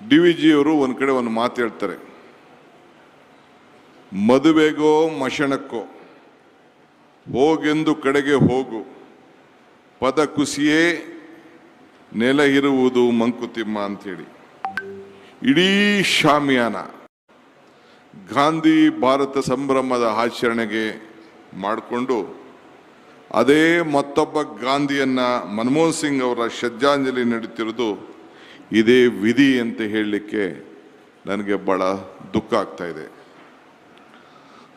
DVG ಅವರು ಒಂದು ಕಡೆ ಒಂದು ಮಾತು ಹೇಳ್ತಾರೆ, ಮದುವೆಗೋ ಮಶಣಕ್ಕೋ ಹೋಗೆಂದು ಕಡೆಗೆ ಹೋಗು, ಪದ ಕುಸಿಯೇ ನೆಲ ಇರುವುದು ಮಂಕುತಿಮ್ಮ ಅಂಥೇಳಿ. ಇಡೀ ಶಾಮಿಯಾನ ಗಾಂಧಿ ಭಾರತ ಸಂಭ್ರಮದ ಆಚರಣೆಗೆ ಮಾಡಿಕೊಂಡು ಅದೇ ಮತ್ತೊಬ್ಬ ಗಾಂಧಿಯನ್ನ ಮನಮೋಹನ್ ಸಿಂಗ್ ಅವರ ಶ್ರದ್ಧಾಂಜಲಿ ನಡೀತಿರೋದು ಇದೇ ವಿಧಿ ಅಂತ ಹೇಳಲಿಕ್ಕೆ ನನಗೆ ಬಹಳ ದುಃಖ ಆಗ್ತಾ ಇದೆ.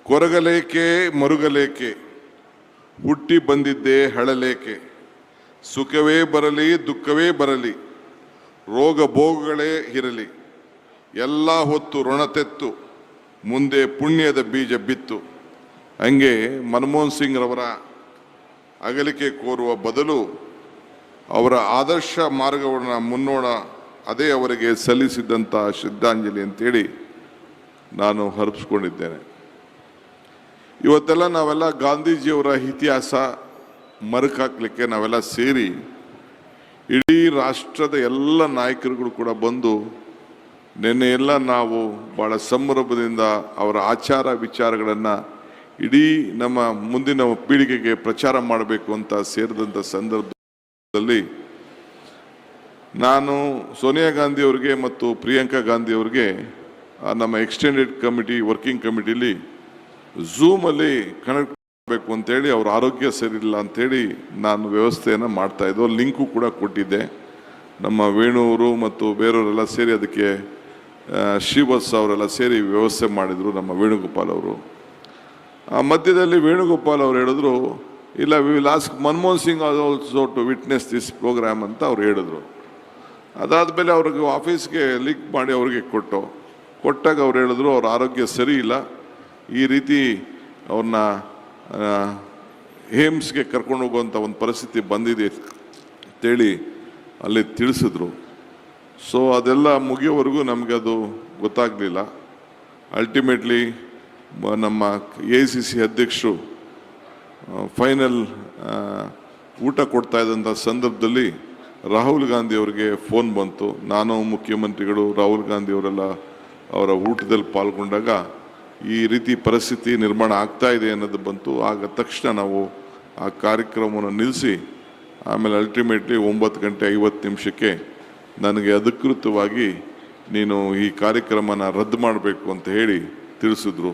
ಕೊರಗಲೇಕೆ ಮರುಗಲೇಕೆ, ಹುಟ್ಟಿ ಬಂದಿದ್ದೇ ಹಳಲೇಕೆ, ಸುಖವೇ ಬರಲಿ ದುಃಖವೇ ಬರಲಿ, ರೋಗ ಭೋಗಗಳೇ ಇರಲಿ, ಎಲ್ಲ ಹೊತ್ತು ಋಣತೆತ್ತು ಮುಂದೆ ಪುಣ್ಯದ ಬೀಜ ಬಿತ್ತು. ಹಂಗೆ ಮನಮೋಹನ್ ಸಿಂಗ್ ರವರ ಅಗಲಿಕೆ ಕೋರುವ ಬದಲು ಅವರ ಆದರ್ಶ ಮಾರ್ಗವನ್ನು ಮುನ್ನೋಣ, ಅದೇ ಅವರಿಗೆ ಸಲ್ಲಿಸಿದಂಥ ಶ್ರದ್ಧಾಂಜಲಿ ಅಂತೇಳಿ ನಾನು ಅರ್ಪಿಸ್ಕೊಂಡಿದ್ದೇನೆ. ಇವತ್ತೆಲ್ಲ ನಾವೆಲ್ಲ ಗಾಂಧೀಜಿಯವರ ಇತಿಹಾಸ ಮರುಕಾಕ್ಲಿಕ್ಕೆ ನಾವೆಲ್ಲ ಸೇರಿ ಇಡೀ ರಾಷ್ಟ್ರದ ಎಲ್ಲ ನಾಯಕರುಗಳು ಕೂಡ ಬಂದು ನಿನ್ನೆ ಎಲ್ಲ ನಾವು ಭಾಳ ಸಂಭ್ರಮದಿಂದ ಅವರ ಆಚಾರ ವಿಚಾರಗಳನ್ನು ಇಡೀ ನಮ್ಮ ಮುಂದಿನ ಪೀಳಿಗೆಗೆ ಪ್ರಚಾರ ಮಾಡಬೇಕು ಅಂತ ಸೇರಿದಂಥ ಸಂದರ್ಭದಲ್ಲಿ ನಾನು ಸೋನಿಯಾ ಗಾಂಧಿ ಅವರಿಗೆ ಮತ್ತು ಪ್ರಿಯಾಂಕಾ ಗಾಂಧಿ ಅವರಿಗೆ ನಮ್ಮ ಎಕ್ಸ್ಟೆಂಡೆಡ್ ಕಮಿಟಿ ವರ್ಕಿಂಗ್ ಕಮಿಟಿಲಿ ಝೂಮಲ್ಲಿ ಕನೆಕ್ಟ್ ಮಾಡಬೇಕು ಅಂತೇಳಿ ಅವ್ರ ಆರೋಗ್ಯ ಸರಿಯಿಲ್ಲ ಅಂಥೇಳಿ ನಾನು ವ್ಯವಸ್ಥೆಯನ್ನು ಮಾಡ್ತಾಯಿದ್ದು. ಲಿಂಕು ಕೂಡ ಕೊಟ್ಟಿದ್ದೆ. ನಮ್ಮ ವೇಣುವರು ಮತ್ತು ಬೇರೆಯವರೆಲ್ಲ ಸೇರಿ ಅದಕ್ಕೆ ಶ್ರೀವತ್ಸ ಅವರೆಲ್ಲ ಸೇರಿ ವ್ಯವಸ್ಥೆ ಮಾಡಿದರು, ನಮ್ಮ ವೇಣುಗೋಪಾಲ್ ಅವರು. ಆ ಮಧ್ಯದಲ್ಲಿ ವೇಣುಗೋಪಾಲ್ ಅವರು ಹೇಳಿದ್ರು, ಇಲ್ಲ we will ask Manmohan Singh also to witness this programme ಅಂತ ಅವ್ರು ಹೇಳಿದ್ರು. ಅದಾದಮೇಲೆ ಅವ್ರಿಗೆ ಆಫೀಸ್ಗೆ ಲಿಂಕ್ ಮಾಡಿ ಅವ್ರಿಗೆ ಕೊಟ್ಟಾಗ ಅವ್ರು ಹೇಳಿದ್ರು ಅವ್ರ ಆರೋಗ್ಯ ಸರಿ ಇಲ್ಲ, ಈ ರೀತಿ ಅವ್ರನ್ನ ಏಮ್ಸ್ಗೆ ಕರ್ಕೊಂಡು ಹೋಗುವಂಥ ಒಂದು ಪರಿಸ್ಥಿತಿ ಬಂದಿದೆ ಅಂತೇಳಿ ಅಲ್ಲಿ ತಿಳಿಸಿದ್ರು. ಸೊ ಅದೆಲ್ಲ ಮುಗಿಯೋವರೆಗೂ ನಮಗೆ ಅದು ಗೊತ್ತಾಗಲಿಲ್ಲ. ಅಲ್ಟಿಮೇಟ್ಲಿ ನಮ್ಮ AICC ಅಧ್ಯಕ್ಷರು ಫೈನಲ್ ಊಟ ಕೊಡ್ತಾ ಇದ್ದಂಥ ಸಂದರ್ಭದಲ್ಲಿ ರಾಹುಲ್ ಗಾಂಧಿ ಅವರಿಗೆ ಫೋನ್ ಬಂತು. ನಾನು ಮುಖ್ಯಮಂತ್ರಿಗಳು ರಾಹುಲ್ ಗಾಂಧಿ ಅವರೆಲ್ಲ ಅವರ ಊಟದಲ್ಲಿ ಪಾಲ್ಗೊಂಡಾಗ ಈ ರೀತಿ ಪರಿಸ್ಥಿತಿ ನಿರ್ಮಾಣ ಆಗ್ತಾ ಇದೆ ಅನ್ನೋದು ಬಂತು. ಆಗ ತಕ್ಷಣ ನಾವು ಆ ಕಾರ್ಯಕ್ರಮವನ್ನು ನಿಲ್ಲಿಸಿ ಆಮೇಲೆ ಅಲ್ಟಿಮೇಟ್ಲಿ 9:50 ನನಗೆ ಅಧಿಕೃತವಾಗಿ ನೀನು ಈ ಕಾರ್ಯಕ್ರಮನ ರದ್ದು ಮಾಡಬೇಕು ಅಂತ ಹೇಳಿ ತಿಳಿಸಿದ್ರು.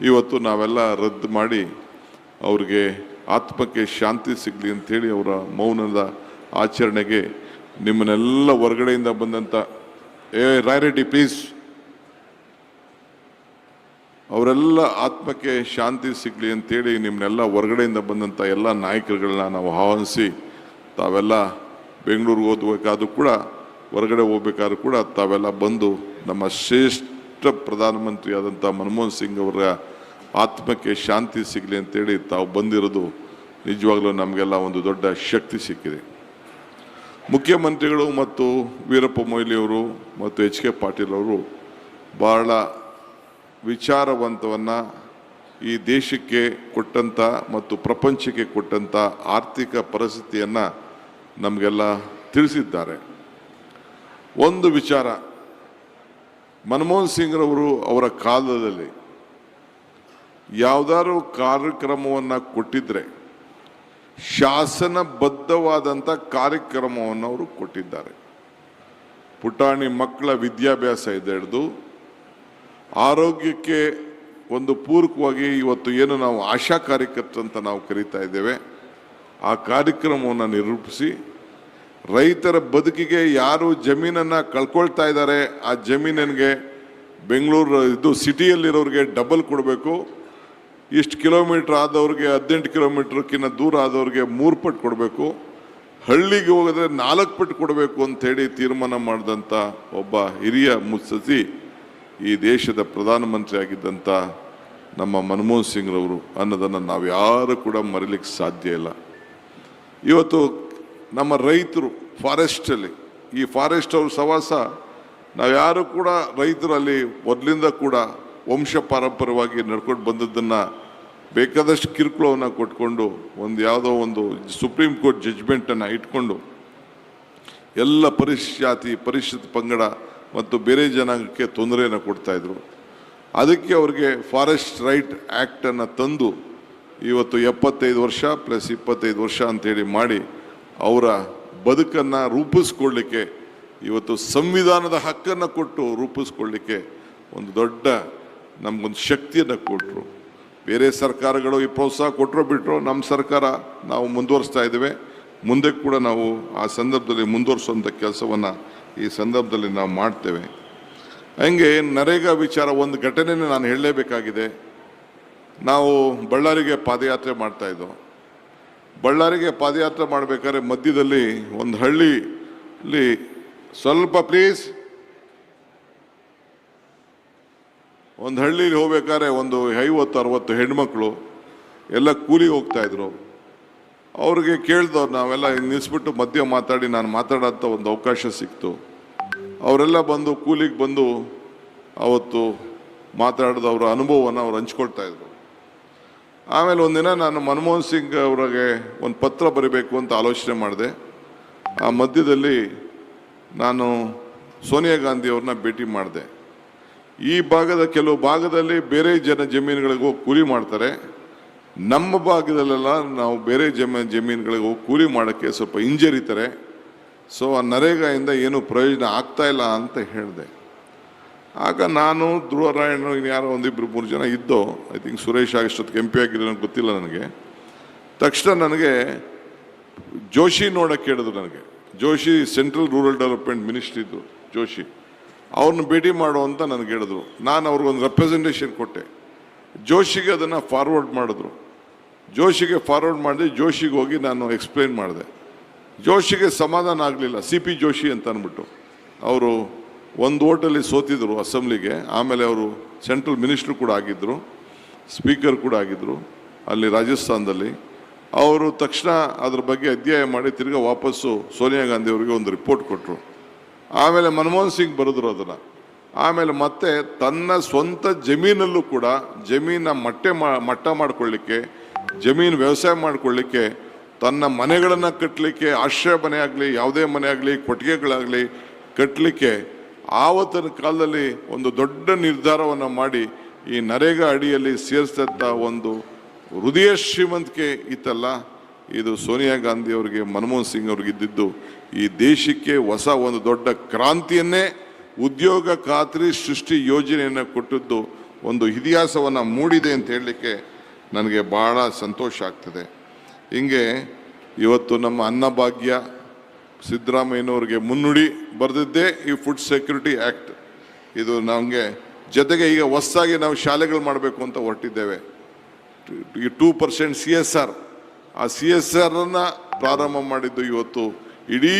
ಇವತ್ತು ನಾವೆಲ್ಲ ರದ್ದು ಮಾಡಿ ಅವ್ರಿಗೆ ಆತ್ಮಕ್ಕೆ ಶಾಂತಿ ಸಿಗಲಿ ಅಂಥೇಳಿ ಅವರ ಮೌನದ ಆಚರಣೆಗೆ ನಿಮ್ಮನ್ನೆಲ್ಲ ಹೊರಗಡೆಯಿಂದ ಬಂದಂಥ ರಾಯರೆಡ್ಡಿ ಪ್ಲೀಸ್, ಅವರೆಲ್ಲ ಆತ್ಮಕ್ಕೆ ಶಾಂತಿ ಸಿಗಲಿ ಅಂತೇಳಿ ನಿಮ್ಮನ್ನೆಲ್ಲ ಹೊರಗಡೆಯಿಂದ ಬಂದಂಥ ಎಲ್ಲ ನಾಯಕರುಗಳನ್ನ ನಾವು ಆಹ್ವಾನಿಸಿ ತಾವೆಲ್ಲ ಬೆಂಗಳೂರಿಗೆ ಓದಬೇಕಾದ್ರೂ ಕೂಡ ಹೊರಗಡೆ ಹೋಗ್ಬೇಕಾದ್ರೂ ಕೂಡ ತಾವೆಲ್ಲ ಬಂದು ನಮ್ಮ ಶ್ರೇಷ್ಠ ಪ್ರಧಾನಮಂತ್ರಿ ಆದಂಥ ಮನಮೋಹನ್ ಸಿಂಗ್ ಅವರ ಆತ್ಮಕ್ಕೆ ಶಾಂತಿ ಸಿಗಲಿ ಅಂತೇಳಿ ತಾವು ಬಂದಿರೋದು ನಿಜವಾಗ್ಲೂ ನಮಗೆಲ್ಲ ಒಂದು ದೊಡ್ಡ ಶಕ್ತಿ ಸಿಕ್ಕಿದೆ. ಮುಖ್ಯಮಂತ್ರಿಗಳು ಮತ್ತು ವೀರಪ್ಪ ಮೊಯ್ಲಿಯವರು ಮತ್ತು HK ಪಾಟೀಲ್ ಅವರು ಭಾಳ ವಿಚಾರವಂತವನ್ನು ಈ ದೇಶಕ್ಕೆ ಕೊಟ್ಟಂಥ ಮತ್ತು ಪ್ರಪಂಚಕ್ಕೆ ಕೊಟ್ಟಂಥ ಆರ್ಥಿಕ ಪರಿಸ್ಥಿತಿಯನ್ನು ನಮಗೆಲ್ಲ ತಿಳಿಸಿದ್ದಾರೆ. ಒಂದು ವಿಚಾರ, ಮನಮೋಹನ್ ಸಿಂಗ್ರವರು ಅವರ ಕಾಲದಲ್ಲಿ ಯಾವುದಾದ್ರು ಕಾರ್ಯಕ್ರಮವನ್ನು ಕೊಟ್ಟಿದ್ದರೆ ಶಾಸನಬದ್ಧವಾದಂಥ ಕಾರ್ಯಕ್ರಮವನ್ನು ಅವರು ಕೊಟ್ಟಿದ್ದಾರೆ. ಪುಟಾಣಿ ಮಕ್ಕಳ ವಿದ್ಯಾಭ್ಯಾಸ ಹಿಡಿದು ಆರೋಗ್ಯಕ್ಕೆ ಒಂದು ಪೂರಕವಾಗಿ ಇವತ್ತು ಏನು ನಾವು ಆಶಾ ಕಾರ್ಯಕರ್ತರು ಅಂತ ನಾವು ಕರೀತಾ ಇದ್ದೇವೆ, ಆ ಕಾರ್ಯಕ್ರಮವನ್ನು ನಿರೂಪಿಸಿ ರೈತರ ಬದುಕಿಗೆ ಯಾರು ಜಮೀನನ್ನು ಕಳ್ಕೊಳ್ತಾ ಇದ್ದಾರೆ ಆ ಜಮೀನಿಗೆ ಬೆಂಗಳೂರು ಸಿಟಿಯಲ್ಲಿರೋರಿಗೆ ಡಬಲ್ ಕೊಡಬೇಕು, ಇಷ್ಟು ಕಿಲೋಮೀಟ್ರ್ ಆದವ್ರಿಗೆ 18 ಕಿಲೋಮೀಟ್ರ್ಕಿಂತ ದೂರ ಆದವ್ರಿಗೆ 3 ಪಟ್ಟು ಕೊಡಬೇಕು, ಹಳ್ಳಿಗೆ ಹೋಗಿದ್ರೆ 4 ಪಟ್ಟು ಕೊಡಬೇಕು ಅಂಥೇಳಿ ತೀರ್ಮಾನ ಮಾಡಿದಂಥ ಒಬ್ಬ ಹಿರಿಯ ಮುತ್ಸದ್ದಿ ಈ ದೇಶದ ಪ್ರಧಾನಮಂತ್ರಿ ಆಗಿದ್ದಂಥ ನಮ್ಮ ಮನಮೋಹನ್ ಸಿಂಗ್ರವರು ಅನ್ನೋದನ್ನು ನಾವು ಯಾರು ಕೂಡ ಮರೀಲಿಕ್ಕೆ ಸಾಧ್ಯ ಇಲ್ಲ. ಇವತ್ತು ನಮ್ಮ ರೈತರು ಫಾರೆಸ್ಟಲ್ಲಿ, ಈ ಫಾರೆಸ್ಟ್ ಅವ್ರ ಸವಾಸ ನಾವು ಯಾರು ಕೂಡ ರೈತರಲ್ಲಿ ಮೊದಲಿಂದ ಕೂಡ ವಂಶ ಪಾರಂಪರ್ಯವಾಗಿ ನಡ್ಕೊಂಡು ಬಂದದ್ದನ್ನು ಬೇಕಾದಷ್ಟು ಕಿರುಕುಳವನ್ನು ಕೊಟ್ಕೊಂಡು ಯಾವುದೋ ಒಂದು ಸುಪ್ರೀಂ ಕೋರ್ಟ್ ಜಡ್ಜ್ಮೆಂಟನ್ನು ಇಟ್ಕೊಂಡು ಎಲ್ಲ ಪರಿಶಿಷ್ಟ ಜಾತಿ ಪರಿಶಿಷ್ಟ ಪಂಗಡ ಮತ್ತು ಬೇರೆ ಜನಾಂಗಕ್ಕೆ ತೊಂದರೆಯನ್ನು ಕೊಡ್ತಾಯಿದ್ರು. ಅದಕ್ಕೆ ಅವ್ರಿಗೆ ಫಾರೆಸ್ಟ್ ರೈಟ್ ಆ್ಯಕ್ಟನ್ನು ತಂದು ಇವತ್ತು 75 ವರ್ಷ ಪ್ಲಸ್ 25 ವರ್ಷ ಅಂತೇಳಿ ಮಾಡಿ ಅವರ ಬದುಕನ್ನು ರೂಪಿಸ್ಕೊಳ್ಳಿಕ್ಕೆ, ಇವತ್ತು ಸಂವಿಧಾನದ ಹಕ್ಕನ್ನು ಕೊಟ್ಟು ರೂಪಿಸ್ಕೊಳ್ಳಿಕ್ಕೆ ಒಂದು ದೊಡ್ಡ ನಮಗೊಂದು ಶಕ್ತಿಯನ್ನು ಕೊಟ್ಟರು. ಬೇರೆ ಸರ್ಕಾರಗಳು ಈ ಪ್ರೋತ್ಸಾಹ ಕೊಟ್ಟರು ಬಿಟ್ಟರು, ನಮ್ಮ ಸರ್ಕಾರ ನಾವು ಮುಂದುವರಿಸ್ತಾ ಇದ್ದೇವೆ. ಮುಂದೆ ಕೂಡ ನಾವು ಆ ಸಂದರ್ಭದಲ್ಲಿ ಮುಂದುವರಿಸುವಂಥ ಕೆಲಸವನ್ನು ಈ ಸಂದರ್ಭದಲ್ಲಿ ನಾವು ಮಾಡ್ತೇವೆ. ಹಂಗೆ ನರೇಗಾ ವಿಚಾರ ಒಂದು ಘಟನೆಯನ್ನು ನಾನು ಹೇಳಲೇಬೇಕಾಗಿದೆ. ನಾವು ಬಳ್ಳಾರಿಗೆ ಪಾದಯಾತ್ರೆ ಮಾಡ್ತಾಯಿದ್ದೋ. ಬಳ್ಳಾರಿಗೆ ಪಾದಯಾತ್ರೆ ಮಾಡಬೇಕಾದ್ರೆ ಮಧ್ಯದಲ್ಲಿ ಒಂದು ಹಳ್ಳಿಲಿ ಸ್ವಲ್ಪ ಪ್ಲೀಸ್, ಒಂದು ಹಳ್ಳಿಲಿ ಹೋಗ್ಬೇಕಾದ್ರೆ ಒಂದು 50-60 ಹೆಣ್ಮಕ್ಳು ಎಲ್ಲ ಕೂಲಿಗೆ ಹೋಗ್ತಾಯಿದ್ರು. ಅವ್ರಿಗೆ ಕೇಳ್ದವ್ರು ನಾವೆಲ್ಲ ನಿಲ್ಲಿಸ್ಬಿಟ್ಟು ಮಧ್ಯ ಮಾತಾಡಿ ನಾನು ಮಾತಾಡೋಂಥ ಒಂದು ಅವಕಾಶ ಸಿಕ್ತು. ಅವರೆಲ್ಲ ಬಂದು ಕೂಲಿಗೆ ಬಂದು ಅವತ್ತು ಮಾತಾಡಿದವ್ರ ಅನುಭವವನ್ನು ಅವ್ರು ಹಂಚ್ಕೊಳ್ತಾಯಿದ್ರು. ಆಮೇಲೆ ಒಂದಿನ ನಾನು ಮನಮೋಹನ್ ಸಿಂಗ್ ಅವರಿಗೆ ಒಂದು ಪತ್ರ ಬರೀಬೇಕು ಅಂತ ಆಲೋಚನೆ ಮಾಡಿದೆ. ಆ ಮಧ್ಯದಲ್ಲಿ ನಾನು ಸೋನಿಯಾ ಗಾಂಧಿ ಅವ್ರನ್ನ ಭೇಟಿ ಮಾಡಿದೆ. ಈ ಭಾಗದ ಕೆಲವು ಭಾಗದಲ್ಲಿ ಬೇರೆ ಜಮೀನುಗಳಿಗೆ ಹೋಗಿ ಕೂಲಿ ಮಾಡ್ತಾರೆ, ನಮ್ಮ ಭಾಗದಲ್ಲೆಲ್ಲ ನಾವು ಬೇರೆ ಜಮೀನುಗಳಿಗೆ ಹೋಗಿ ಕೂಲಿ ಮಾಡೋಕ್ಕೆ ಸ್ವಲ್ಪ ಹಿಂಜರಿತಾರೆ. ಸೊ ಆ ನರೇಗಾಯಿಂದ ಏನೂ ಪ್ರಯೋಜನ ಆಗ್ತಾ ಇಲ್ಲ ಅಂತ ಹೇಳಿದೆ. ಆಗ ನಾನು ಧ್ರುವರಾಯಣ್ಣ ಯಾರೋ 1-2-3 ಜನ ಇದ್ದೋ, ಐ ಥಿಂಕ್ ಸುರೇಶ್ ಆಗಷ್ಟೊತ್ತಿಗೆ MP ಆಗಿರೋ ಗೊತ್ತಿಲ್ಲ ನನಗೆ. ತಕ್ಷಣ ನನಗೆ ಜೋಶಿ ನೋಡೋಕ್ಕೆ ಹೇಳಿದ್ರು. ನನಗೆ Joshi central rural development ministry ಇದ್ದು ಜೋಶಿ, ಅವ್ರನ್ನ ಭೇಟಿ ಮಾಡು ಅಂತ ನನಗೆ ಹೇಳಿದ್ರು. ನಾನು ಅವ್ರಿಗೊಂದು ರೆಪ್ರೆಸೆಂಟೇಷನ್ ಕೊಟ್ಟೆ. ಜೋಶಿಗೆ ಅದನ್ನು ಫಾರ್ವರ್ಡ್ ಮಾಡಿದ್ರು. ಜೋಶಿಗೆ ಫಾರ್ವರ್ಡ್ ಮಾಡಿದೆ. ಜೋಶಿಗೆ ಹೋಗಿ ನಾನು ಎಕ್ಸ್ಪ್ಲೇನ್ ಮಾಡಿದೆ. ಜೋಶಿಗೆ ಸಮಾಧಾನ ಆಗಲಿಲ್ಲ. CP ಜೋಶಿ ಅಂತ ಅಂದ್ಬಿಟ್ಟು ಅವರು ಒಂದು ಓಟಲ್ಲಿ ಸೋತಿದ್ರು ಅಸೆಂಬ್ಲಿಗೆ. ಆಮೇಲೆ ಅವರು ಸೆಂಟ್ರಲ್ ಮಿನಿಸ್ಟ್ರು ಕೂಡ ಆಗಿದ್ದರು, ಸ್ಪೀಕರ್ ಕೂಡ ಆಗಿದ್ದರು ಅಲ್ಲಿ ರಾಜಸ್ಥಾನದಲ್ಲಿ. ಅವರು ತಕ್ಷಣ ಅದ್ರ ಬಗ್ಗೆ ಅಧ್ಯಯನ ಮಾಡಿ ತಿರ್ಗಾ ವಾಪಸ್ಸು ಸೋನಿಯಾ ಗಾಂಧಿ ಅವರಿಗೆ ಒಂದು ರಿಪೋರ್ಟ್ ಕೊಟ್ಟರು. ಆಮೇಲೆ ಮನಮೋಹನ್ ಸಿಂಗ್ ಬರೆದ್ರು ಅದನ್ನು. ಆಮೇಲೆ ಮತ್ತೆ ತನ್ನ ಸ್ವಂತ ಜಮೀನಲ್ಲೂ ಕೂಡ ಜಮೀನ ಮಟ್ಟ ಮಾಡಿಕೊಳ್ಳಿಕ್ಕೆ, ಜಮೀನು ವ್ಯವಸಾಯ ಮಾಡಿಕೊಳ್ಳಿಕ್ಕೆ, ತನ್ನ ಮನೆಗಳನ್ನು ಕಟ್ಟಲಿಕ್ಕೆ, ಆಶ್ರಯ ಮನೆ ಆಗಲಿ ಯಾವುದೇ ಮನೆ ಆಗಲಿ ಕೊಟ್ಟಿಗೆಗಳಾಗಲಿ ಕಟ್ಟಲಿಕ್ಕೆ ಆವತ್ತಿನ ಕಾಲದಲ್ಲಿ ಒಂದು ದೊಡ್ಡ ನಿರ್ಧಾರವನ್ನು ಮಾಡಿ ಈ ನರೇಗಾ ಅಡಿಯಲ್ಲಿ ಸೇರಿಸಿದಂಥ ಒಂದು ಹೃದಯ ಶ್ರೀಮಂತಿಕೆ ಇತ್ತಲ್ಲ, ಇದು ಸೋನಿಯಾ ಗಾಂಧಿ ಅವರಿಗೆ, ಮನಮೋಹನ್ ಸಿಂಗ್ ಅವ್ರಿಗೆ ಇದ್ದಿದ್ದು ಈ ದೇಶಕ್ಕೆ ಹೊಸ ಒಂದು ದೊಡ್ಡ ಕ್ರಾಂತಿಯನ್ನೇ, ಉದ್ಯೋಗ ಖಾತ್ರಿ ಸೃಷ್ಟಿ ಯೋಜನೆಯನ್ನು ಕೊಟ್ಟದ್ದು ಒಂದು ಇತಿಹಾಸವನ್ನು ಮೂಡಿದೆ ಅಂತ ಹೇಳಲಿಕ್ಕೆ ನನಗೆ ಭಾಳ ಸಂತೋಷ ಆಗ್ತದೆ. ಹಿಂಗೆ ಇವತ್ತು ನಮ್ಮ ಅನ್ನಭಾಗ್ಯ ಸಿದ್ದರಾಮಯ್ಯನವ್ರಿಗೆ ಮುನ್ನುಡಿ ಬರೆದಿದ್ದೇ ಈ ಫುಡ್ ಸೆಕ್ಯೂರಿಟಿ ಆ್ಯಕ್ಟ್. ಇದು ನಮಗೆ ಜೊತೆಗೆ ಈಗ ಹೊಸದಾಗಿ ನಾವು ಶಾಲೆಗಳು ಮಾಡಬೇಕು ಅಂತ ಹೊರಟಿದ್ದೇವೆ. ಈ 2% CSR, ಆ CSRನ್ನು ಪ್ರಾರಂಭ ಮಾಡಿದ್ದು ಇವತ್ತು ಇಡೀ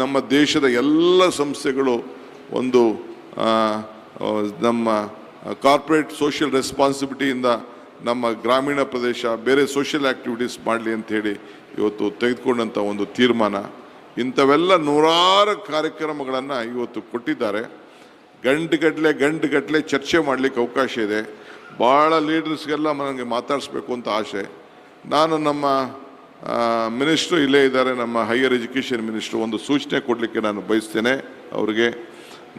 ನಮ್ಮ ದೇಶದ ಎಲ್ಲ ಸಂಸ್ಥೆಗಳು ಒಂದು ನಮ್ಮ ಕಾರ್ಪೊರೇಟ್ ಸೋಷಿಯಲ್ ರೆಸ್ಪಾನ್ಸಿಬಿಲಿಟಿಯಿಂದ ನಮ್ಮ ಗ್ರಾಮೀಣ ಪ್ರದೇಶ ಬೇರೆ ಸೋಷಿಯಲ್ ಆ್ಯಕ್ಟಿವಿಟೀಸ್ ಮಾಡಲಿ ಅಂಥೇಳಿ ಇವತ್ತು ತೆಗೆದುಕೊಂಡಂಥ ಒಂದು ತೀರ್ಮಾನ. ಇಂಥವೆಲ್ಲ ನೂರಾರು ಕಾರ್ಯಕ್ರಮಗಳನ್ನು ಇವತ್ತು ಕೊಟ್ಟಿದ್ದಾರೆ. ಗಂಟೆಗಟ್ಟಲೆ ಚರ್ಚೆ ಮಾಡಲಿಕ್ಕೆ ಅವಕಾಶ ಇದೆ. ಭಾಳ ಲೀಡರ್ಸ್ಗೆಲ್ಲ ನನಗೆ ಮಾತಾಡಿಸ್ಬೇಕು ಅಂತ ಆಸೆ. ನಾನು ನಮ್ಮ ಮಿನಿಸ್ಟ್ರು ಇಲ್ಲೇ ಇದ್ದಾರೆ, ನಮ್ಮ ಹೈಯರ್ ಎಜುಕೇಷನ್ ಮಿನಿಸ್ಟ್ರು, ಒಂದು ಸೂಚನೆ ಕೊಡಲಿಕ್ಕೆ ನಾನು ಬಯಸ್ತೇನೆ ಅವರಿಗೆ.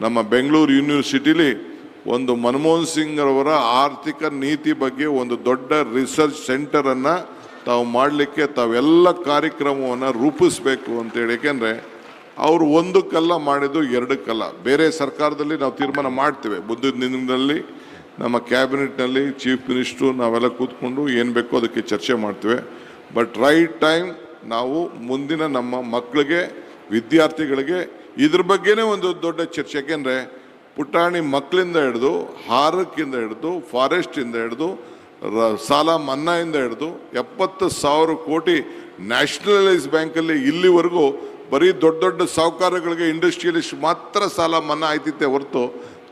ನಮ್ಮ ಬೆಂಗಳೂರು ಯೂನಿವರ್ಸಿಟಿಲಿ ಒಂದು ಮನಮೋಹನ್ ಸಿಂಗ್ ಅವರ ಆರ್ಥಿಕ ನೀತಿ ಬಗ್ಗೆ ಒಂದು ದೊಡ್ಡ ರಿಸರ್ಚ್ ಸೆಂಟರನ್ನು ತಾವು ಮಾಡಲಿಕ್ಕೆ ತಾವೆಲ್ಲ ಕಾರ್ಯಕ್ರಮವನ್ನು ರೂಪಿಸಬೇಕು ಅಂತೇಳಿ. ಏಕೆಂದರೆ ಅವರು ಒಂದಕ್ಕಲ್ಲ ಮಾಡಿದ್ದು, ಎರಡಕ್ಕಲ್ಲ. ಬೇರೆ ಸರ್ಕಾರದಲ್ಲಿ ನಾವು ತೀರ್ಮಾನ ಮಾಡ್ತೇವೆ, ಮುಂದಿನ ದಿನಗಳಲ್ಲಿ ನಮ್ಮ ಕ್ಯಾಬಿನೆಟ್ನಲ್ಲಿ ಚೀಫ್ ಮಿನಿಸ್ಟ್ರು ನಾವೆಲ್ಲ ಕೂತ್ಕೊಂಡು ಏನು ಬೇಕೋ ಅದಕ್ಕೆ ಚರ್ಚೆ ಮಾಡ್ತೇವೆ. ಬಟ್ ರೈಟ್ ಟೈಮ್ ನಾವು ಮುಂದಿನ ನಮ್ಮ ಮಕ್ಕಳಿಗೆ, ವಿದ್ಯಾರ್ಥಿಗಳಿಗೆ ಇದ್ರ ಬಗ್ಗೆನೇ ಒಂದು ದೊಡ್ಡ ಚರ್ಚೆ. ಯಾಕೆಂದರೆ ಪುಟಾಣಿ ಮಕ್ಕಳಿಂದ ಹಿಡಿದು, ಹಾರಕ್ಕಿಂದ ಹಿಡಿದು, ಫಾರೆಸ್ಟಿಂದ ಹಿಡಿದು, ಸಾಲ ಮನ್ನಾಯಿಂದ ಹಿಡಿದು 70,000 ಕೋಟಿ ನ್ಯಾಷನಲೈಸ್ ಬ್ಯಾಂಕಲ್ಲಿ ಇಲ್ಲಿವರೆಗೂ ಬರೀ ದೊಡ್ಡ ದೊಡ್ಡ ಸಾಹುಕಾರಗಳಿಗೆ, ಇಂಡಸ್ಟ್ರಿಯಲಿಸ್ಟ್ ಮಾತ್ರ ಸಾಲ ಮನ್ನಾ ಆಯ್ತಿತ್ತೆ ಹೊರತು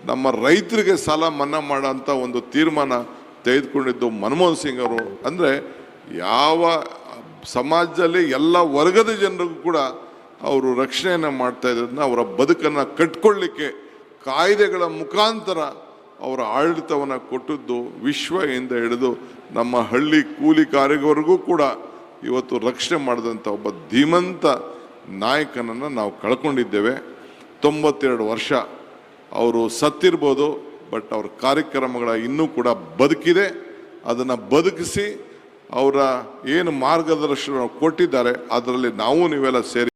ನಮ್ಮ ರೈತರಿಗೆ ಸಾಲ ಮನ್ನಾ ಮಾಡೋಂಥ ಒಂದು ತೀರ್ಮಾನ ತೆಗೆದುಕೊಂಡಿದ್ದು ಮನಮೋಹನ್ ಸಿಂಗ್ ಅವರು. ಅಂದರೆ ಯಾವ ಸಮಾಜದಲ್ಲಿ ಎಲ್ಲ ವರ್ಗದ ಜನರಿಗೂ ಕೂಡ ಅವರು ರಕ್ಷಣೆಯನ್ನು ಮಾಡ್ತಾ ಇರೋದನ್ನ, ಅವರ ಬದುಕನ್ನು ಕಟ್ಕೊಳ್ಳಿಕ್ಕೆ ಕಾಯ್ದೆಗಳ ಮುಖಾಂತರ ಅವರ ಆಡಳಿತವನ್ನು ಕೊಟ್ಟದ್ದು ವಿಶ್ವದಿಂದ ಹಿಡಿದು ನಮ್ಮ ಹಳ್ಳಿ ಕೂಲಿಕಾರರಿವರೆಗೂ ಕೂಡ ಇವತ್ತು ರಕ್ಷಣೆ ಮಾಡಿದಂಥ ಒಬ್ಬ ಧೀಮಂತ ನಾಯಕನನ್ನು ನಾವು ಕಳ್ಕೊಂಡಿದ್ದೇವೆ. 92 ವರ್ಷ ಅವರು ಸತ್ತಿರ್ಬೋದು, ಬಟ್ ಅವ್ರ ಕಾರ್ಯಕ್ರಮಗಳ ಇನ್ನೂ ಕೂಡ ಬದುಕಿದೆ. ಅದನ್ನು ಬದುಕಿಸಿ ಅವರ ಏನು ಮಾರ್ಗದರ್ಶನ ಕೊಟ್ಟಿದ್ದಾರೆ ಅದರಲ್ಲಿ ನಾವು ನೀವೆಲ್ಲ ಸೇರಿ